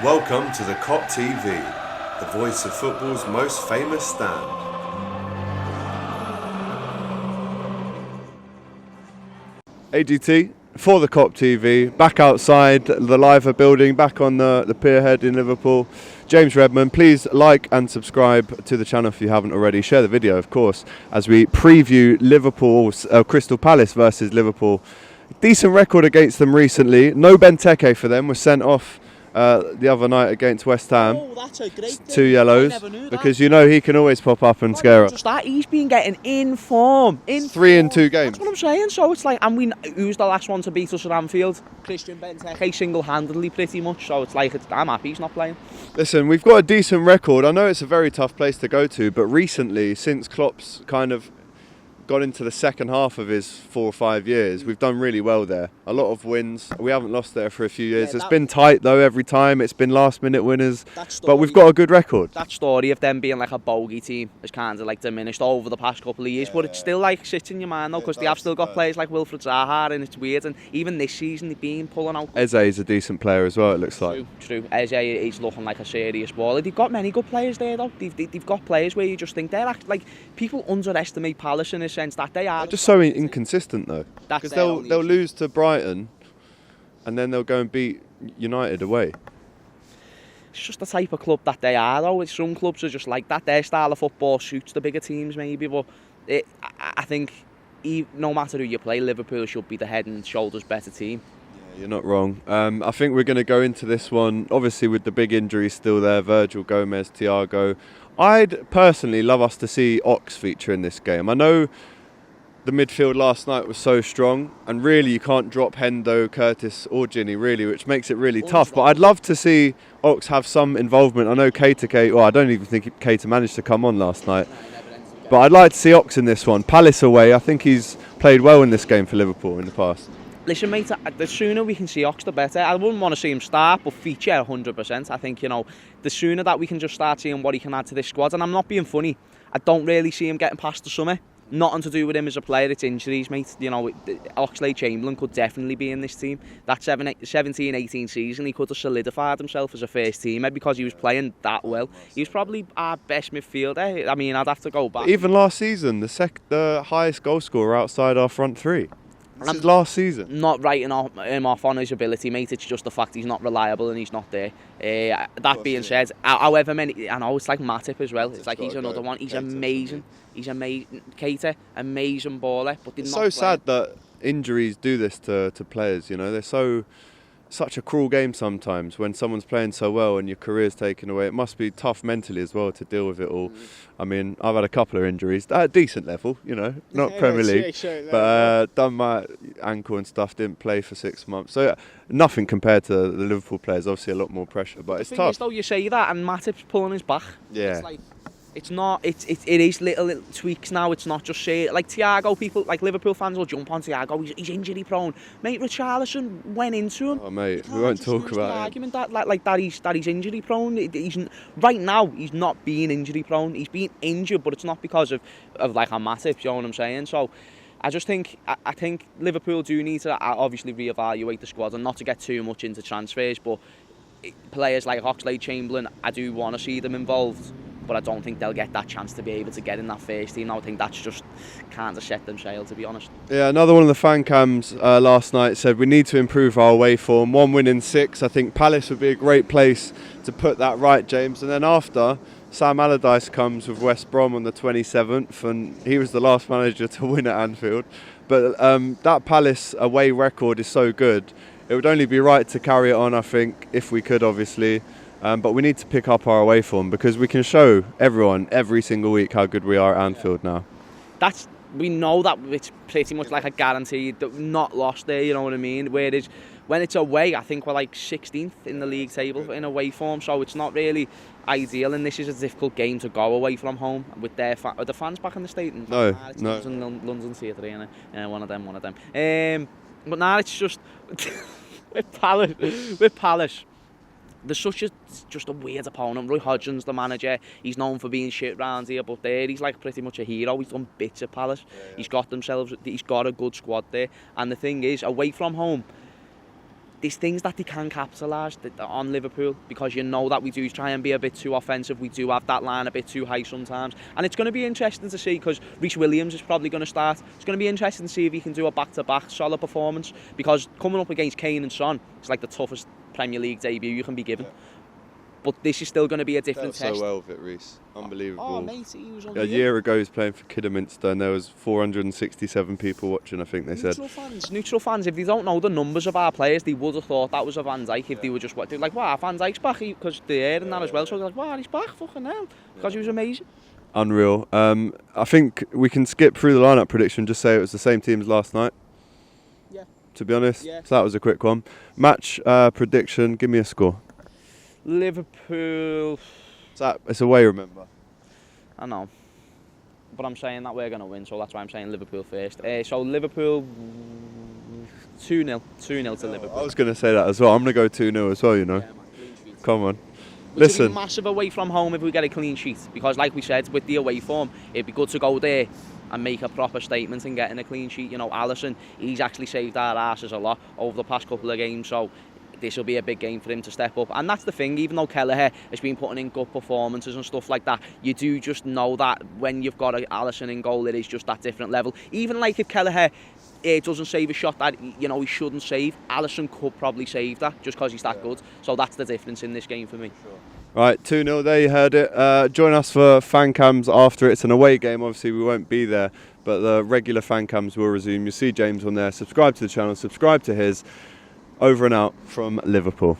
Welcome to the Kop TV, the voice of football's most famous stand. AGT for the Kop TV, back outside the Liver building, back on the pierhead in Liverpool. James Redmond, please like and subscribe to the channel if you haven't already. Share the video, of course, as we preview Liverpool's Crystal Palace versus Liverpool. Decent record against them recently. No Benteke for them, was sent off the other night against West Ham. Oh, that's a great thing. 2 yellows, because you know he can always pop up and scare us. Just that, he's been getting in form. 3 in 2 games. That's what I'm saying. So it's like, and who's the last one to beat us at Anfield? Christian Benteke, single-handedly pretty much. So it's like, I'm happy he's not playing. Listen, we've got a decent record. I know it's a very tough place to go to, but recently, since Klopp's kind of got into the second half of his 4 or 5 years, we've done really well there. A lot of wins. We haven't lost there for a few years. It's been tight though every time. It's been last minute winners. But we've got a good record. That story of them being like a bogey team has kind of like diminished over the past couple of years, but it still like sits in your mind though, because they have still got players like Wilfried Zaha, and it's weird. And even this season they've been pulling out. Eze is a decent player as well, it looks like. True. Eze is looking like a serious baller. They've got many good players there though. They've got players where you just think they're like, people underestimate Palace in a sense that they are. Just so inconsistent though, because they'll lose to Brighton and then they'll go and beat United away. It's just the type of club that they are though. Some clubs are just like that. Their style of football suits the bigger teams maybe, but I think no matter who you play, Liverpool should be the head and shoulders better team. Yeah, you're not wrong. I think we're going to go into this one obviously with the big injuries still there, Virgil, Gomez, Thiago. I'd personally love us to see Ox feature in this game. I know the midfield last night was so strong, and really you can't drop Hendo, Curtis or Gini really, which makes it really tough. But I'd love to see Ox have some involvement. I know Benteke, well, I don't even think Keita managed to come on last night. But I'd like to see Ox in this one. Palace away, I think he's played well in this game for Liverpool in the past. Listen mate, the sooner we can see Ox the better. I wouldn't want to see him start, but feature 100%. I think, the sooner that we can just start seeing what he can add to this squad, and I'm not being funny, I don't really see him getting past the summer. Nothing to do with him as a player, it's injuries, mate. OxladeChamberlain could definitely be in this team. That 17-18 season, he could have solidified himself as a first teamer because he was playing that well. He was probably our best midfielder. I mean, I'd have to go back. Even last season, the highest goal scorer outside our front three. This is last season. Not writing him off on his ability, mate. It's just the fact he's not reliable and he's not there. That being said, however many, I know it's like Matip as well. It's like he's another one. He's amazing. He's amazing. Keita, amazing baller. But it's so sad that injuries do this to players. They're such a cruel game sometimes when someone's playing so well and your career's taken away. It must be tough mentally as well to deal with it all. I mean, I've had a couple of injuries at a decent level, not Premier League, but done my ankle and stuff, didn't play for 6 months. So nothing compared to the Liverpool players, obviously a lot more pressure, but it's tough. Though, you say that and Matip's pulling his back. Yeah. It is little tweaks now. It's not just like Thiago. People like Liverpool fans will jump on Thiago. He's injury prone. Mate, Richarlison went into him. Oh mate, we won't talk about it. Argument that he's injury prone. Right now he's not being injury prone. He's being injured, but it's not because of like a Matip. You know what I'm saying? So I just think I think Liverpool do need to obviously reevaluate the squad and not to get too much into transfers. But players like OxladeChamberlain, I do want to see them involved. But I don't think they'll get that chance to be able to get in that first team. I think that's just kind of set them sail, to be honest. Yeah, another one of the fan cams last night said we need to improve our away form. 1 win in 6. I think Palace would be a great place to put that right, James. And then after, Sam Allardyce comes with West Brom on the 27th, and he was the last manager to win at Anfield. But that Palace away record is so good. It would only be right to carry it on, I think, if we could, obviously. But we need to pick up our away form because we can show everyone every single week how good we are at Anfield now. We know that it's pretty much like a guarantee that we're not lost there, you know what I mean? Whereas when it's away, I think we're like 16th in the league table in away form, so it's not really ideal, and this is a difficult game to go away from home with are the fans back in the state? No. London Theatre, one of them. But now it's just with Palace. There's just a weird opponent. Roy Hodgson's the manager. He's known for being shit round here, but there he's like pretty much a hero. He's done bits at Palace. Yeah. He's got a good squad there. And the thing is, away from home, there's things that they can capitalise on Liverpool, because you know that we do try and be a bit too offensive. We do have that line a bit too high sometimes. And it's going to be interesting to see, because Reece Williams is probably going to start. It's going to be interesting to see if he can do a back-to-back solid performance, because coming up against Kane and Son is like the toughest Premier League debut you can be given. Yeah. But this is still going to be a different test. So well with it, Reece. Unbelievable. Oh, mate, he was a year ago he was playing for Kidderminster and there was 467 people watching, I think they said. Neutral fans, if they don't know the numbers of our players, they would have thought that was a Van Dijk if they were just they're like, wow, Van Dijk's back, because they're hearing that as well. So they're like, wow, he's back, fucking hell, because he was amazing. Unreal. I think we can skip through the lineup prediction, just say it was the same team as last night. Yeah. To be honest, so that was a quick one. Match prediction, give me a score. Liverpool. It's away, remember? I know, but I'm saying that we're going to win, so that's why I'm saying Liverpool first. So Liverpool 2-0 to Liverpool. I was going to say that as well. I'm going to go 2-0 as well, you know. Yeah, man, clean sheet. Come on. Which would be massive away from home if we get a clean sheet, because like we said, with the away form, it'd be good to go there and make a proper statement and getting a clean sheet. You know, Alisson, he's actually saved our asses a lot over the past couple of games, so this will be a big game for him to step up. And that's the thing, even though Kelleher has been putting in good performances and stuff like that, you do just know that when you've got Alisson in goal, it is just that different level. Even like if Kelleher doesn't save a shot that, you know, he shouldn't save, Alisson could probably save that just because he's that good. So that's the difference in this game for me. Sure. Right, 2-0, there you heard it. Join us for fan cams after. It's an away game, obviously we won't be there, but the regular fan cams will resume. You'll see James on there. Subscribe to the channel, subscribe to his. Over and out from Liverpool.